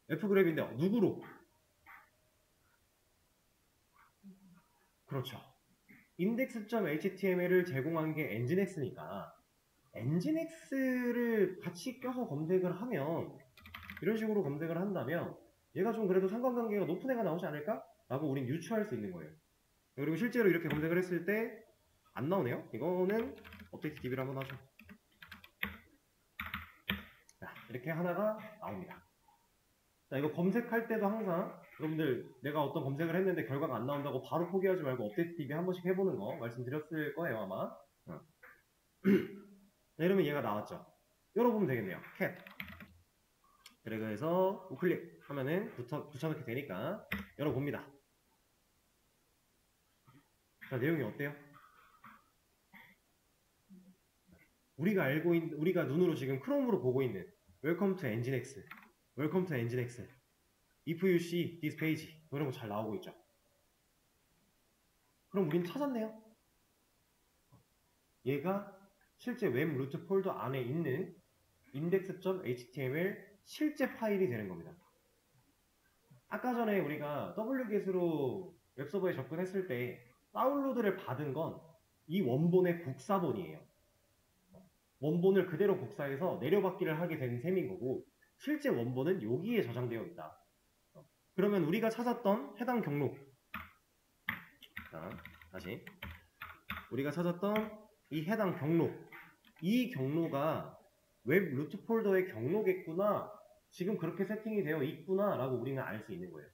fgrep인데 누구로? 그렇죠. index.html을 제공한 게 nginx니까 nginx를 같이 껴서 검색을 하면 이런 식으로 검색을 한다면 얘가 좀 그래도 상관관계가 높은 애가 나오지 않을까? 라고 우린 유추할 수 있는 거예요. 그리고 실제로 이렇게 검색을 했을 때 안 나오네요. 이거는 업데이트 DB를 한번 하죠. 자, 이렇게 하나가 나옵니다. 자, 이거 검색할 때도 항상 여러분들 내가 어떤 검색을 했는데 결과가 안 나온다고 바로 포기하지 말고 업데이트 DB 한 번씩 해보는 거 말씀드렸을 거예요 아마. 자, 이러면 얘가 나왔죠. 열어보면 되겠네요. cat 드래그해서 우클릭 하면은 붙여넣기 되니까 열어봅니다. 자, 내용이 어때요? 우리가 눈으로 지금 크롬으로 보고 있는 Welcome to Nginx, Welcome to Nginx, If you see this page 이런 거 잘 나오고 있죠. 그럼 우린 찾았네요. 얘가 실제 웹 루트 폴더 안에 있는 index.html 실제 파일이 되는 겁니다. 아까 전에 우리가 wget으로 웹서버에 접근했을 때 다운로드를 받은 건 이 원본의 국사본이에요. 원본을 그대로 복사해서 내려받기를 하게 된 셈인 거고 실제 원본은 여기에 저장되어 있다. 그러면 우리가 찾았던 해당 경로, 자, 다시 우리가 찾았던 이 해당 경로, 이 경로가 웹 루트 폴더의 경로겠구나, 지금 그렇게 세팅이 되어 있구나 라고 우리는 알 수 있는 거예요.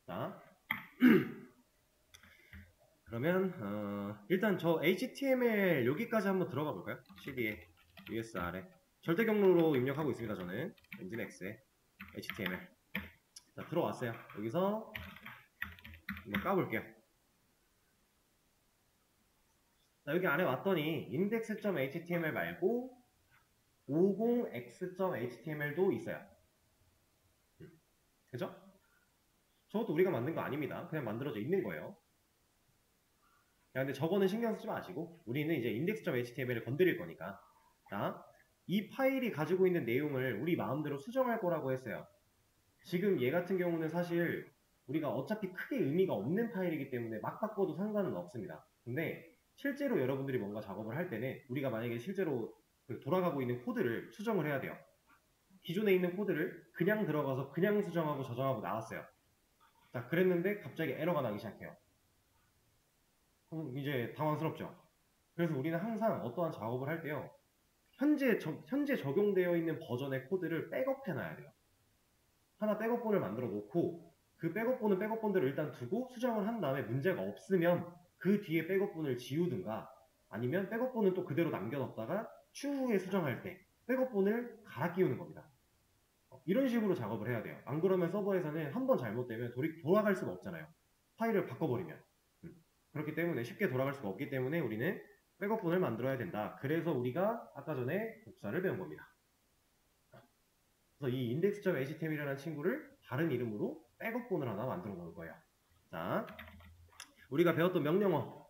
자, 그러면 일단 저 HTML 여기까지 한번 들어가 볼까요? cd에 usr에 절대 경로로 입력하고 있습니다. 저는 nginx에 HTML. 자, 들어왔어요. 여기서 한번 까볼게요. 자, 여기 안에 왔더니 index.html 말고 50x.html도 있어요. 그죠? 저것도 우리가 만든 거 아닙니다. 그냥 만들어져 있는 거예요. 야, 근데 저거는 신경 쓰지 마시고 우리는 이제 index.html을 건드릴 거니까, 자, 이 파일이 가지고 있는 내용을 우리 마음대로 수정할 거라고 했어요. 지금 얘 같은 경우는 사실 우리가 어차피 크게 의미가 없는 파일이기 때문에 막 바꿔도 상관은 없습니다. 근데 실제로 여러분들이 뭔가 작업을 할 때는 우리가 만약에 실제로 돌아가고 있는 코드를 수정을 해야 돼요. 기존에 있는 코드를 그냥 들어가서 그냥 수정하고 저장하고 나왔어요. 자, 그랬는데 갑자기 에러가 나기 시작해요. 그럼 이제 당황스럽죠. 그래서 우리는 항상 어떠한 작업을 할 때요, 현재 적용되어 있는 버전의 코드를 백업해 놔야 돼요. 하나 백업본을 만들어 놓고 그 백업본은 백업본대로 일단 두고 수정을 한 다음에 문제가 없으면 그 뒤에 백업본을 지우든가 아니면 백업본은 또 그대로 남겨뒀다가 추후에 수정할 때 백업본을 갈아 끼우는 겁니다. 이런 식으로 작업을 해야 돼요. 안 그러면 서버에서는 한번 잘못되면 돌아갈 수가 없잖아요. 파일을 바꿔버리면. 그렇기 때문에 쉽게 돌아갈 수가 없기 때문에 우리는 백업본을 만들어야 된다. 그래서 우리가 아까 전에 복사를 배운 겁니다. 그래서 이 index.html이라는 친구를 다른 이름으로 백업본을 하나 만들어 놓을 거예요. 자, 우리가 배웠던 명령어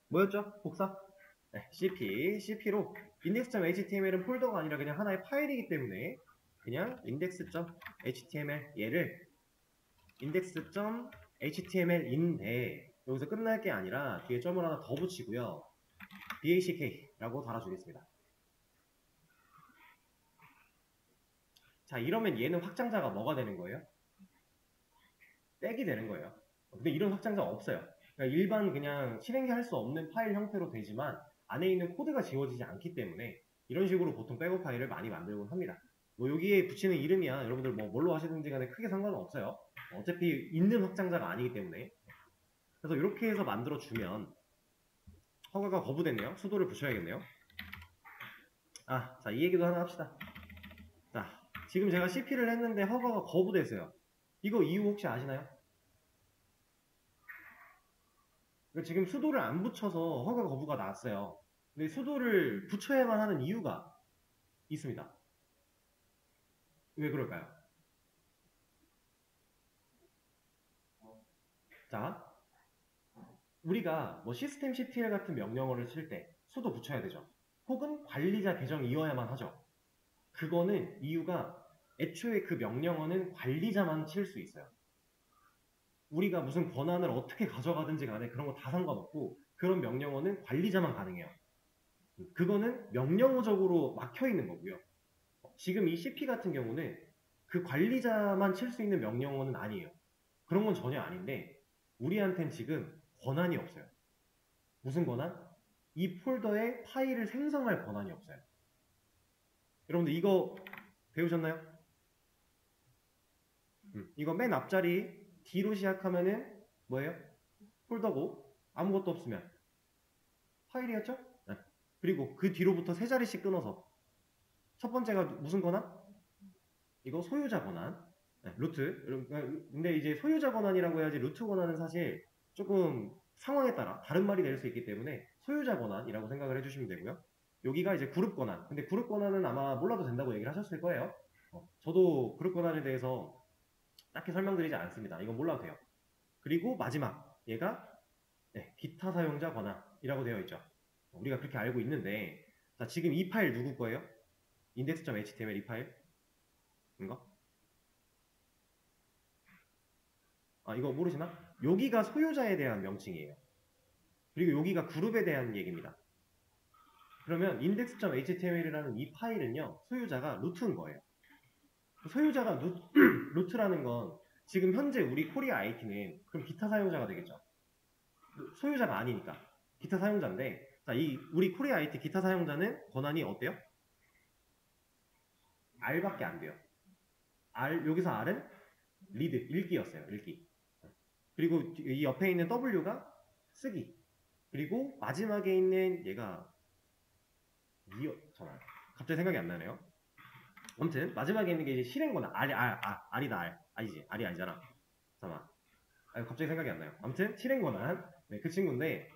뭐였죠? 복사? 네, cp로 index.html은 폴더가 아니라 그냥 하나의 파일이기 때문에 그냥 index.html 얘를 index.html인데 여기서 끝날 게 아니라 뒤에 점을 하나 더 붙이고요. back라고 달아주겠습니다. 자, 이러면 얘는 확장자가 뭐가 되는 거예요? 땡이 되는 거예요. 근데 이런 확장자가 없어요. 그러니까 일반 그냥 실행이 할 수 없는 파일 형태로 되지만 안에 있는 코드가 지워지지 않기 때문에 이런 식으로 보통 백업 파일을 많이 만들곤 합니다. 뭐 여기에 붙이는 이름이야 여러분들 뭐 뭘로 하시든지 간에 크게 상관은 없어요. 어차피 있는 확장자가 아니기 때문에. 그래서 이렇게 해서 만들어 주면 허가가 거부됐네요. 수도를 붙여야겠네요. 자, 이 얘기도 하나 합시다. 자, 지금 제가 CP를 했는데 허가가 거부됐어요. 이거 이유 혹시 아시나요? 지금 수도를 안 붙여서 허가 거부가 나왔어요. 근데 수도를 붙여야만 하는 이유가 있습니다. 왜 그럴까요? 자, 우리가 뭐 systemctl 같은 명령어를 칠 때 수도 붙여야 되죠. 혹은 관리자 계정이어야만 하죠. 그거는 이유가 애초에 그 명령어는 관리자만 칠 수 있어요. 우리가 무슨 권한을 어떻게 가져가든지 간에 그런 거 다 상관없고 그런 명령어는 관리자만 가능해요. 그거는 명령어적으로 막혀 있는 거고요. 지금 이 CP 같은 경우는 그 관리자만 칠 수 있는 명령어는 아니에요. 그런 건 전혀 아닌데 우리한텐 지금 권한이 없어요. 무슨 권한? 이 폴더에 파일을 생성할 권한이 없어요. 여러분들 이거 배우셨나요? 이거 맨 앞자리 D로 시작하면은 뭐예요? 폴더고 아무것도 없으면 파일이었죠? 네. 그리고 그 뒤로부터 세 자리씩 끊어서 첫 번째가 무슨 권한? 이거 소유자 권한. 네, 루트. 근데 이제 소유자 권한이라고 해야지 루트 권한은 사실 조금 상황에 따라 다른 말이 될 수 있기 때문에 소유자 권한이라고 생각을 해주시면 되고요. 여기가 이제 그룹 권한. 근데 그룹 권한은 아마 몰라도 된다고 얘기를 하셨을 거예요. 저도 그룹 권한에 대해서 딱히 설명드리지 않습니다. 이건 몰라도 돼요. 그리고 마지막 얘가 기타 사용자 권한이라고 되어 있죠. 우리가 그렇게 알고 있는데 자, 지금 이 파일 누구 거예요? index.html 이 파일? 이거? 이거 모르시나? 여기가 소유자에 대한 명칭이에요. 그리고 여기가 그룹에 대한 얘기입니다. 그러면 index.html이라는 이 파일은요, 소유자가 루트인 거예요. 소유자가 루트라는 건 지금 현재 우리 코리아 IT는 그럼 기타 사용자가 되겠죠. 소유자가 아니니까 기타 사용자인데 자, 이 우리 코리아 IT 기타 사용자는 권한이 어때요? R밖에 안 돼요. 여기서 R은 리드, 읽기였어요. 읽기. 그리고 이 옆에 있는 W가 쓰기. 그리고 마지막에 있는 얘가 잠깐만. 갑자기 생각이 안 나네요. 아무튼 마지막에 있는 게 이제 실행 권한. R이다. R. 아니지. R이 아니잖아. 잠깐만. 갑자기 생각이 안 나요. 아무튼 실행 권한. 네, 그 친구인데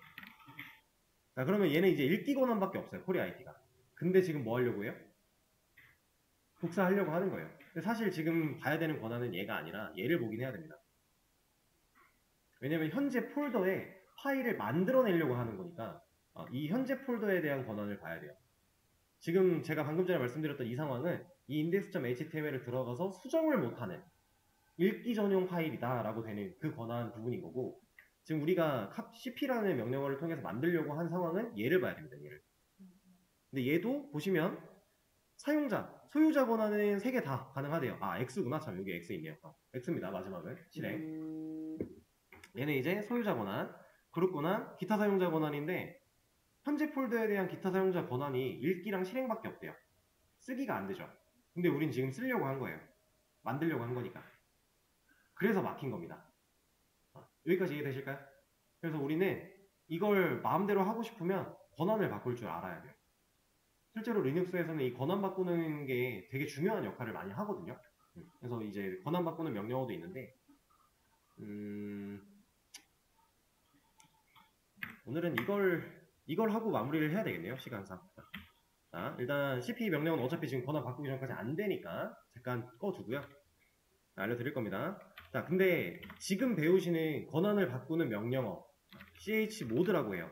자, 그러면 얘는 이제 읽기 권한밖에 없어요. 코리아 IT가. 근데 지금 뭐 하려고 해요? 복사하려고 하는 거예요. 근데 사실 지금 봐야 되는 권한은 얘가 아니라 얘를 보긴 해야 됩니다. 왜냐면 현재 폴더에 파일을 만들어내려고 하는 거니까 이 현재 폴더에 대한 권한을 봐야 돼요. 지금 제가 방금 전에 말씀드렸던 이 상황은 이 index.html을 들어가서 수정을 못하는 읽기 전용 파일이다 라고 되는 그 권한 부분인 거고 지금 우리가 cp라는 명령어를 통해서 만들려고 한 상황은 얘를 봐야 됩니다. 얘를. 근데 얘도 보시면 사용자, 소유자 권한은 3개 다 가능하대요. X구나. 참 여기 X 있네요. X입니다. 마지막은 실행. 얘는 이제 소유자 권한, 그룹 권한, 기타 사용자 권한인데 현재 폴더에 대한 기타 사용자 권한이 읽기랑 실행밖에 없대요. 쓰기가 안 되죠. 근데 우린 지금 쓰려고 한 거예요. 만들려고 한 거니까. 그래서 막힌 겁니다. 여기까지 이해되실까요? 그래서 우리는 이걸 마음대로 하고 싶으면 권한을 바꿀 줄 알아야 돼요. 실제로 리눅스에서는 이 권한 바꾸는 게 되게 중요한 역할을 많이 하거든요. 그래서 이제 권한 바꾸는 명령어도 있는데 오늘은 이걸 하고 마무리를 해야 되겠네요. 시간상. 자, 일단 cp 명령은 어차피 지금 권한 바꾸기 전까지 안 되니까 잠깐 꺼두고요. 알려드릴 겁니다. 자, 근데 지금 배우시는 권한을 바꾸는 명령어 chmod라고 해요.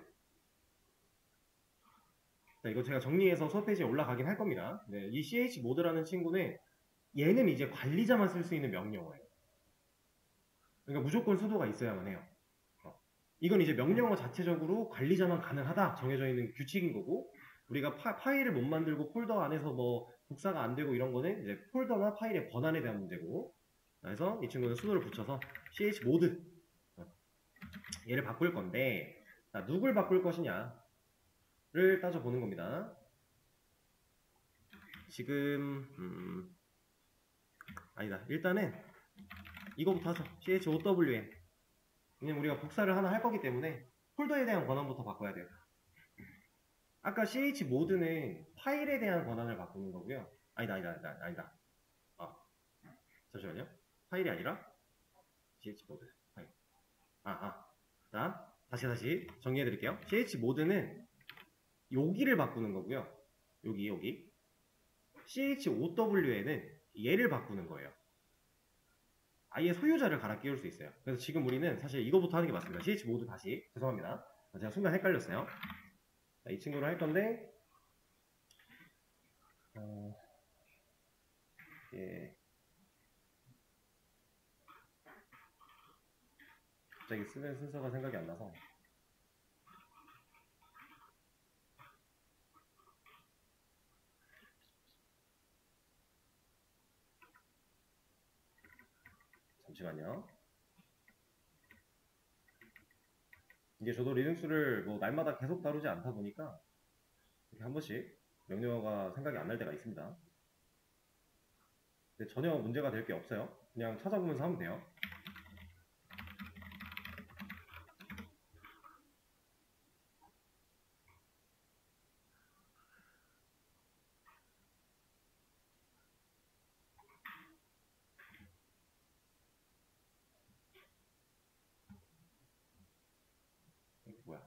자, 이거 제가 정리해서 수업 페이지에 올라가긴 할 겁니다. 네, 이 chmod라는 친구는 얘는 이제 관리자만 쓸 수 있는 명령어예요. 그러니까 무조건 수도가 있어야만 해요. 이건 이제 명령어 자체적으로 관리자만 가능하다 정해져 있는 규칙인 거고, 우리가 파일을 못 만들고 폴더 안에서 뭐 복사가 안 되고 이런 거는 이제 폴더나 파일의 권한에 대한 문제고, 그래서 이 친구는 수도를 붙여서 chmod 얘를 바꿀 건데, 자, 누굴 바꿀 것이냐를 따져보는 겁니다. 지금 아니다, 일단은 이거부터 하죠. chowm. 왜냐면 우리가 복사를 하나 할 거기 때문에 폴더에 대한 권한부터 바꿔야 돼요. 아까 chmod는 파일에 대한 권한을 바꾸는 거고요. 아니다. 잠시만요. 파일이 아니라 chmod 파일. 자, 다시 정리해 드릴게요. chmod는 여기를 바꾸는 거고요. 여기. chow에는 얘를 바꾸는 거예요. 아예 소유자를 갈아 끼울 수 있어요. 그래서 지금 우리는 사실 이거부터 하는 게 맞습니다. chmod 다시. 죄송합니다. 제가 순간 헷갈렸어요. 자, 이 친구를 할 건데, 예. 갑자기 쓰는 순서가 생각이 안 나서. 잠시만요. 이게 저도 리눅스를 뭐 날마다 계속 다루지 않다 보니까 이렇게 한 번씩 명령어가 생각이 안 날 때가 있습니다. 근데 전혀 문제가 될 게 없어요. 그냥 찾아보면서 하면 돼요. 이게 뭐야?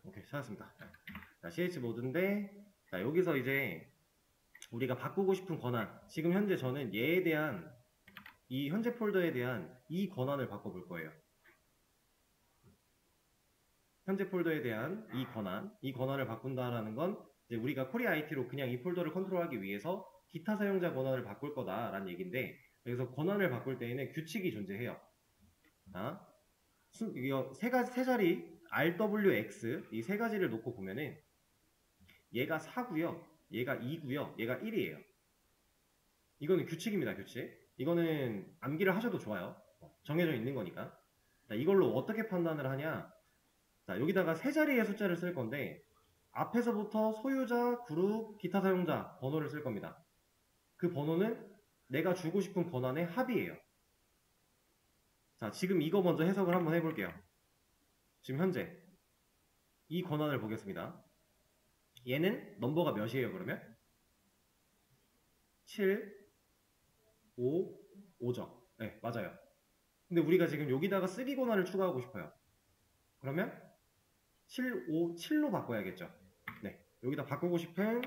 오케이, 찾았습니다. 자, chmod인데, 자, 여기서 이제 우리가 바꾸고 싶은 권한, 지금 현재 저는 얘에 대한, 이 현재 폴더에 대한 이 권한을 바꿔볼 거예요. 현재 폴더에 대한 이 권한을 바꾼다라는 건 이제 우리가 코리아 IT로 그냥 이 폴더를 컨트롤하기 위해서 기타 사용자 권한을 바꿀 거다라는 얘기인데, 여기서 권한을 바꿀 때에는 규칙이 존재해요. 이거 세 자리 RWX 이 세 가지를 놓고 보면은 얘가 4구요, 얘가 2구요, 얘가 1이에요. 이거는 규칙입니다, 규칙. 이거는 암기를 하셔도 좋아요. 정해져 있는 거니까. 자, 이걸로 어떻게 판단을 하냐? 자, 여기다가 세 자리의 숫자를 쓸 건데 앞에서부터 소유자, 그룹, 기타 사용자 번호를 쓸 겁니다. 그 번호는 내가 주고 싶은 권한의 합이에요. 자, 지금 이거 먼저 해석을 한번 해볼게요. 지금 현재 이 권한을 보겠습니다. 얘는 넘버가 몇이에요, 그러면? 7, 5, 5죠. 네, 맞아요. 근데 우리가 지금 여기다가 쓰기 권한을 추가하고 싶어요. 그러면 7, 5, 7로 바꿔야겠죠. 네, 여기다 바꾸고 싶은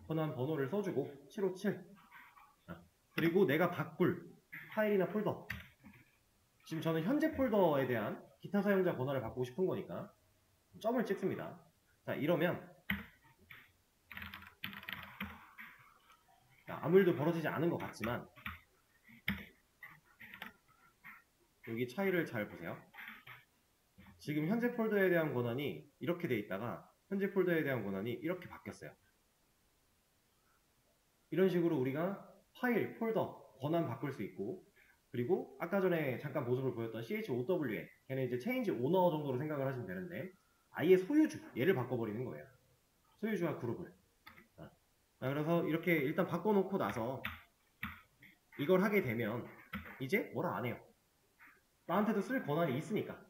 권한 번호를 써주고 757. 그리고 내가 바꿀 파일이나 폴더, 지금 저는 현재 폴더에 대한 기타 사용자 권한을 바꾸고 싶은 거니까 점을 찍습니다. 자, 이러면 아무 일도 벌어지지 않은 것 같지만 여기 차이를 잘 보세요. 지금 현재 폴더에 대한 권한이 이렇게 돼 있다가 현재 폴더에 대한 권한이 이렇게 바뀌었어요. 이런 식으로 우리가 파일, 폴더, 권한 바꿀 수 있고, 그리고 아까 전에 잠깐 모습을 보였던 chow에 걔는 이제 체인지 오너 정도로 생각을 하시면 되는데 아예 소유주, 얘를 바꿔버리는 거예요. 소유주와 그룹을. 그래서 이렇게 일단 바꿔놓고 나서 이걸 하게 되면 이제 뭐라 안 해요. 나한테도 쓸 권한이 있으니까.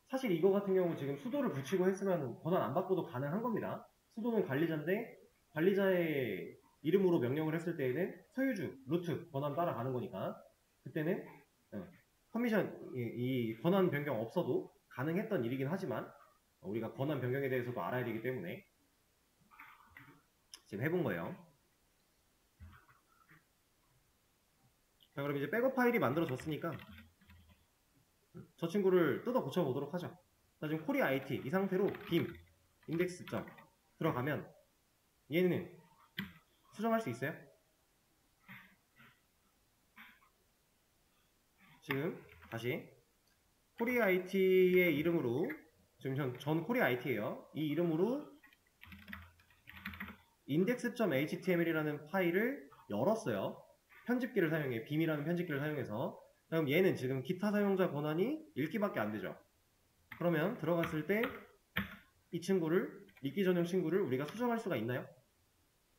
사실 이거 같은 경우 지금 수도를 붙이고 했으면 권한 안 바꿔도 가능한 겁니다. 수도는 관리자인데 관리자의 이름으로 명령을 했을 때에는 소유주, 루트 권한 따라가는 거니까 그때는 퍼미션, 이 권한 변경 없어도 가능했던 일이긴 하지만 우리가 권한 변경에 대해서도 알아야 되기 때문에 지금 해본 거예요. 자, 그럼 이제 백업 파일이 만들어졌으니까 저 친구를 뜯어 고쳐보도록 하죠. 자, 지금 코리아 IT 이 상태로 빔 인덱스 점 들어가면 얘는 수정할 수 있어요? 지금 다시 코리아 IT의 이름으로 지금 전 코리아 IT예요. 이 이름으로 index.html이라는 파일을 열었어요. 편집기를 사용해 빔이라는 편집기를 사용해서. 그럼 얘는 지금 기타 사용자 권한이 읽기밖에 안 되죠. 그러면 들어갔을 때 이 친구를 읽기 전용 친구를 우리가 수정할 수가 있나요?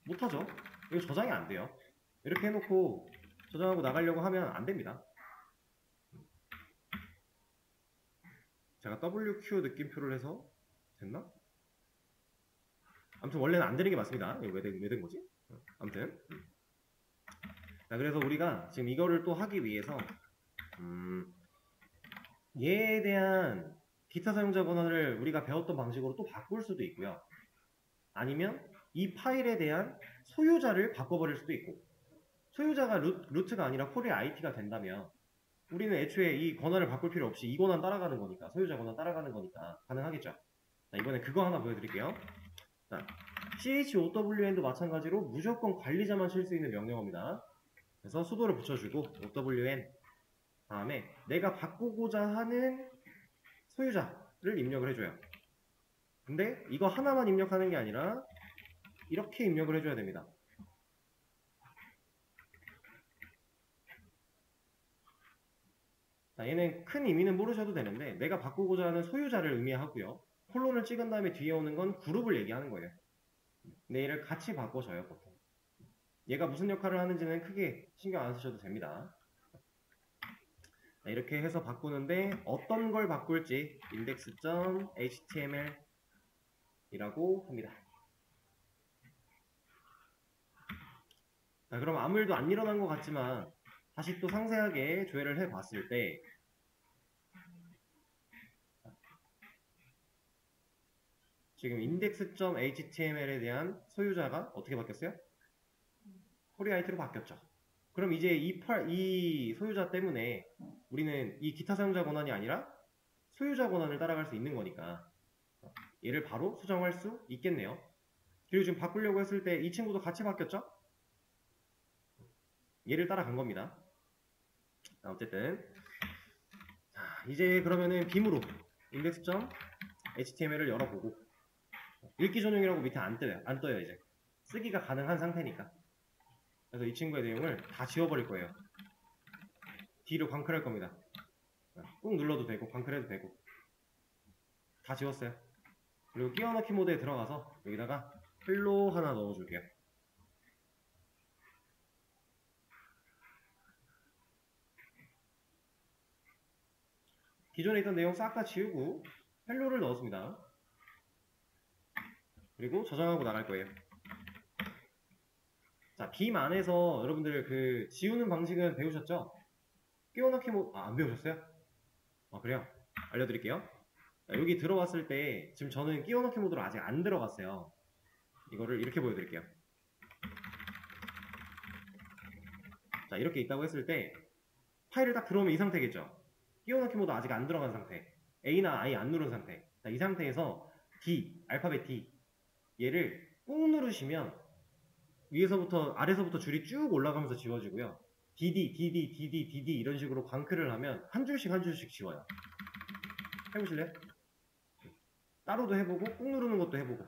못하죠. 이거 저장이 안 돼요. 이렇게 해놓고 저장하고 나가려고 하면 안 됩니다. 제가 WQ 느낌표를 해서 됐나? 아무튼 원래는 안 되는 게 맞습니다. 이거 왜 된 거지? 아무튼 자, 그래서 우리가 지금 이거를 또 하기 위해서 얘에 대한 기타 사용자 권한을 우리가 배웠던 방식으로 또 바꿀 수도 있고요. 아니면 이 파일에 대한 소유자를 바꿔버릴 수도 있고, 소유자가 루트가 아니라 코리아 IT가 된다면 우리는 애초에 이 권한을 바꿀 필요 없이 이 권한 따라가는 거니까, 소유자 권한 따라가는 거니까 가능하겠죠. 자, 이번에 그거 하나 보여드릴게요. 자, CHOWN도 마찬가지로 무조건 관리자만 칠 수 있는 명령어입니다. 그래서 수도를 붙여주고 OWN 다음에 내가 바꾸고자 하는 소유자를 입력을 해줘요. 근데 이거 하나만 입력하는 게 아니라 이렇게 입력을 해줘야 됩니다. 자, 얘는 큰 의미는 모르셔도 되는데 내가 바꾸고자 하는 소유자를 의미하고요. 콜론을 찍은 다음에 뒤에 오는 건 그룹을 얘기하는 거예요. 근데 얘를 같이 바꿔줘요, 보통. 얘가 무슨 역할을 하는지는 크게 신경 안 쓰셔도 됩니다. 자, 이렇게 해서 바꾸는데 어떤 걸 바꿀지 index.html 이라고 합니다. 자, 그럼 아무 일도 안 일어난 것 같지만 다시 또 상세하게 조회를 해 봤을 때 지금 index.html에 대한 소유자가 어떻게 바뀌었어요? 코리아 IT로 바뀌었죠. 그럼 이제 이 소유자 때문에 우리는 이 기타 사용자 권한이 아니라 소유자 권한을 따라갈 수 있는 거니까 얘를 바로 수정할 수 있겠네요. 그리고 지금 바꾸려고 했을 때 이 친구도 같이 바뀌었죠? 얘를 따라간 겁니다. 어쨌든 자, 이제 그러면은 빔으로 index.html을 열어보고 읽기 전용이라고 밑에 안 떠요 이제. 쓰기가 가능한 상태니까. 그래서 이 친구의 내용을 다 지워버릴 거예요. D를 광클할 겁니다. 꾹 눌러도 되고 광클해도 되고 다 지웠어요. 그리고 끼워 넣기 모드에 들어가서 여기다가 헬로 하나 넣어줄게요. 기존에 있던 내용 싹 다 지우고 헬로를 넣었습니다. 그리고 저장하고 나갈 거예요. 자, 빔 안에서 여러분들 그 지우는 방식은 배우셨죠? 끼워 넣기 모드 안 배우셨어요? 그래요? 알려드릴게요. 자, 여기 들어왔을 때 지금 저는 끼워 넣기 모드로 아직 안 들어갔어요. 이거를 이렇게 보여드릴게요. 자, 이렇게 있다고 했을 때 파일을 딱 들어오면 이 상태겠죠? 끼워 넣기 모드 아직 안 들어간 상태, A나 I 안 누른 상태. 자, 이 상태에서 D, 알파벳 D 얘를 꾹 누르시면 위에서부터 아래서부터 줄이 쭉 올라가면서 지워지고요. DD, DD, DD, DD 이런 식으로 광클을 하면 한 줄씩 한 줄씩 지워요. 해보실래요? 따로도 해보고 꾹 누르는 것도 해보고.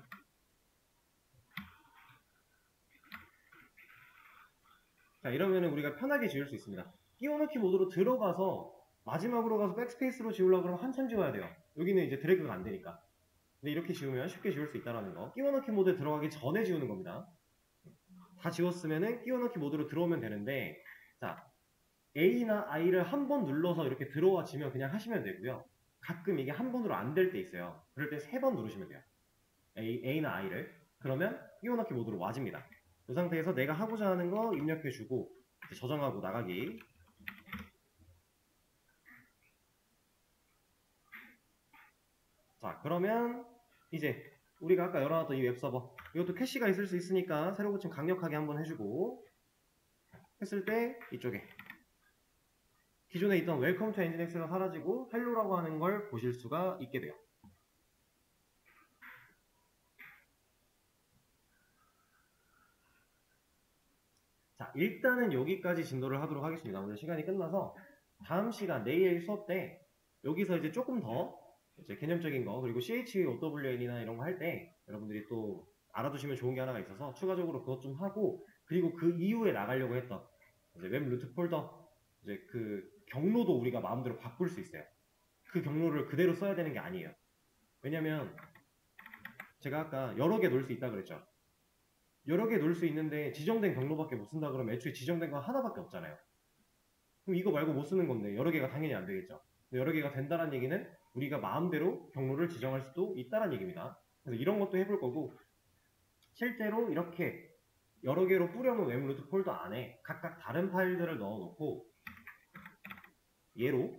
자, 이러면 우리가 편하게 지울 수 있습니다. 끼워넣기 모드로 들어가서 마지막으로 가서 백스페이스로 지우려고 그러면 한참 지워야 돼요. 여기는 이제 드래그가 안 되니까. 근데 이렇게 지우면 쉽게 지울 수 있다는 거. 끼워넣기 모드에 들어가기 전에 지우는 겁니다. 다 지웠으면은 끼워넣기 모드로 들어오면 되는데, 자, A나 I를 한 번 눌러서 이렇게 들어와지면 그냥 하시면 되고요. 가끔 이게 한 번으로 안 될 때 있어요. 그럴 때 3번 누르시면 돼요. A나 I를. 그러면 끼워넣기 모드로 와집니다. 이 상태에서 내가 하고자 하는 거 입력해주고 저장하고 나가기. 자, 그러면 이제 우리가 아까 열어놨던 이 웹서버, 이것도 캐시가 있을 수 있으니까 새로 고침 강력하게 한번 해주고, 했을 때 이쪽에 기존에 있던 웰컴 투 엔진엑스가 사라지고 헬로라고 하는 걸 보실 수가 있게 돼요. 자, 일단은 여기까지 진도를 하도록 하겠습니다. 오늘 시간이 끝나서 다음 시간 내일 수업 때 여기서 이제 조금 더 이제 개념적인 거, 그리고 CHOWN이나 이런 거 할 때 여러분들이 또 알아두시면 좋은 게 하나가 있어서 추가적으로 그것 좀 하고, 그리고 그 이후에 나가려고 했던 이제 웹 루트 폴더, 이제 그 경로도 우리가 마음대로 바꿀 수 있어요. 그 경로를 그대로 써야 되는 게 아니에요. 왜냐면 제가 아까 여러 개 놓을 수 있다 그랬죠. 여러 개 놓을 수 있는데 지정된 경로밖에 못 쓴다 그러면 애초에 지정된 거 하나밖에 없잖아요. 그럼 이거 말고 못 쓰는 건데 여러 개가 당연히 안 되겠죠. 여러 개가 된다는 얘기는 우리가 마음대로 경로를 지정할 수도 있다는 얘기입니다. 그래서 이런 것도 해볼 거고, 실제로 이렇게 여러 개로 뿌려놓은 웹루트 폴더 안에 각각 다른 파일들을 넣어놓고 얘로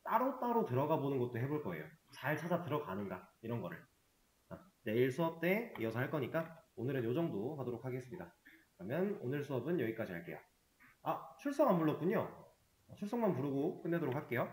따로따로 들어가 보는 것도 해볼 거예요. 잘 찾아 들어가는가 이런 거를. 내일 수업 때 이어서 할 거니까 오늘은 이 정도 하도록 하겠습니다. 그러면 오늘 수업은 여기까지 할게요. 아, 출석 안 불렀군요. 출석만 부르고 끝내도록 할게요.